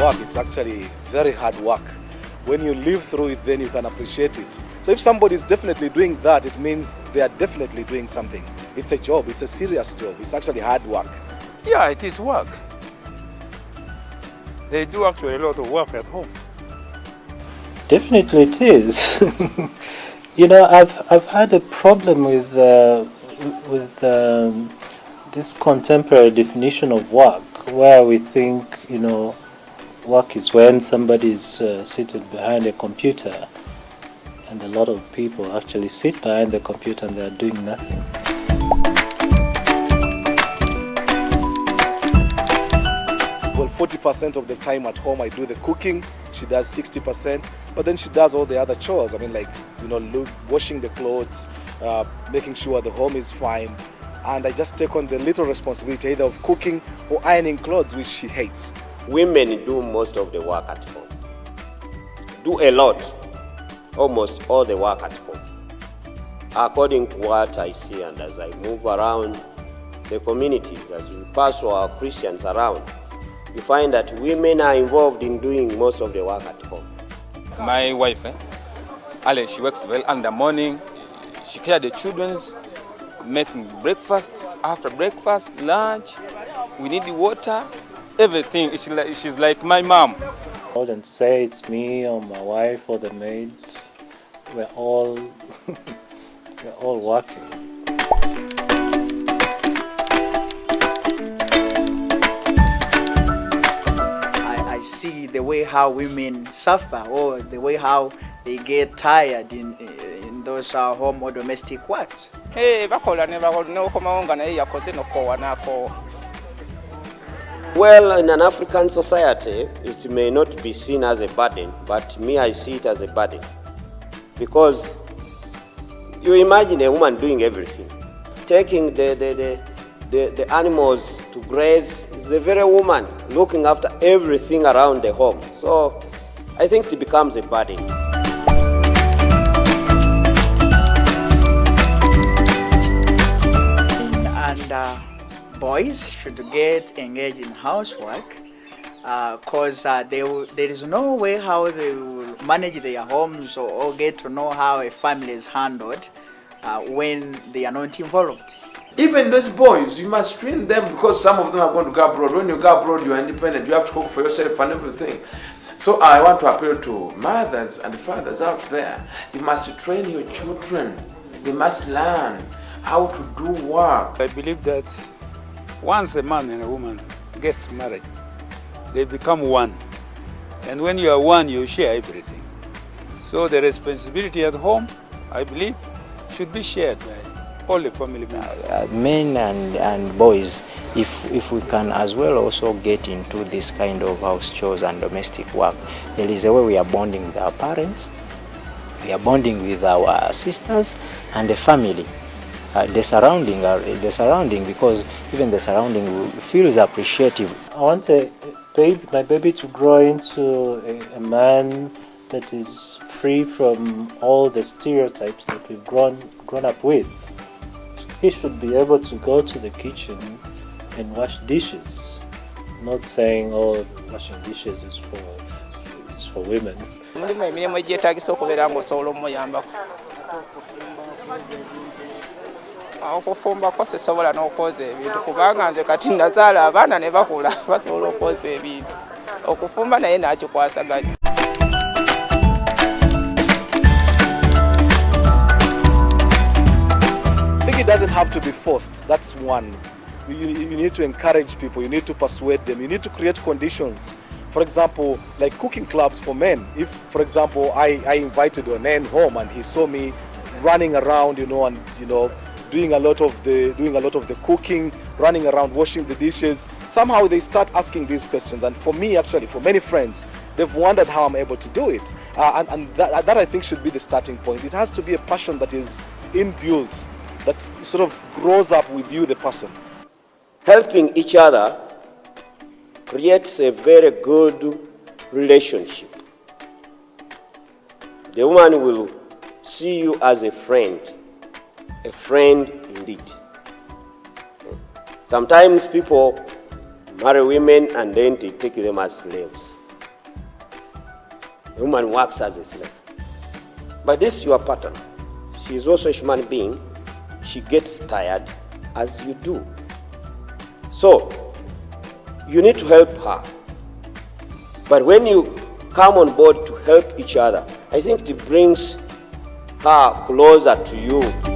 work, it's actually very hard work. When you live through it, then you can appreciate it. So if somebody is definitely doing that, it means they are definitely doing something. It's a job, it's a serious job, it's actually hard work. Yeah, it is work. They do actually a lot of work at home. Definitely it is. I've had a problem with this contemporary definition of work, where we think, work is when somebody is seated behind a computer, and a lot of people actually sit behind the computer and they're doing nothing. Well, 40% of the time at home I do the cooking, she does 60%, but then she does all the other chores. I mean, like, washing the clothes, making sure the home is fine, and I just take on the little responsibility either of cooking or ironing clothes, which she hates. Women do most of the work at home. Do a lot, almost all the work at home. According to what I see and as I move around the communities, as we pass our Christians around, you find that women are involved in doing most of the work at home. My wife, Ali, she works well in the morning. She cares the children, making breakfast, after breakfast, lunch. We need the water, everything. She's like my mom. I wouldn't say it's me or my wife or the maid. We're all working. I see the way how women suffer, or the way how they get tired in those home or domestic works. Well, in an African society, it may not be seen as a burden, but me, I see it as a burden. Because you imagine a woman doing everything. Taking the animals to graze is a very woman looking after everything around the home. So I think it becomes a burden. And boys should get engaged in housework, because there is no way how they will manage their homes or get to know how a family is handled when they are not involved. Even those boys, you must train them, because some of them are going to go abroad. When you go abroad, you are independent. You have to cook for yourself and everything. So I want to appeal to mothers and fathers out there. You must train your children. They must learn how to do work. I believe that once a man and a woman gets married, they become one. And when you are one, you share everything. So the responsibility at home, I believe, should be shared by all the family members. Men and boys, if we can as well also get into this kind of house chores and domestic work, there is a way we are bonding with our parents, we are bonding with our sisters and the family. The surrounding, because even the surrounding feels appreciative. I want my baby to grow into a man that is free from all the stereotypes that we've grown up with. He should be able to go to the kitchen and wash dishes. Not saying, oh, washing dishes is for women. Okufumba kwose sobola n'okwoza ebintu kubanga nze kati nazaala abaana ne bakula basobola okwoza ebintu okufumba naye nakikwasaganya. I think it doesn't have to be forced. That's one. You need to encourage people, you need to persuade them, you need to create conditions. For example, like cooking clubs for men. If, for example, I invited a man home and he saw me running around, doing a lot of the cooking, running around, washing the dishes. Somehow they start asking these questions, and for me, actually, for many friends, they've wondered how I'm able to do it, and that I think should be the starting point. It has to be a passion that is inbuilt, that sort of grows up with you, the person. Helping each other creates a very good relationship. The woman will see you as a friend indeed. Sometimes people marry women and then they take them as slaves. A woman works as a slave. But this is your pattern. She is also a human being. She gets tired as you do. So, you need to help her. But when you come on board to help each other, I think it brings her closer to you.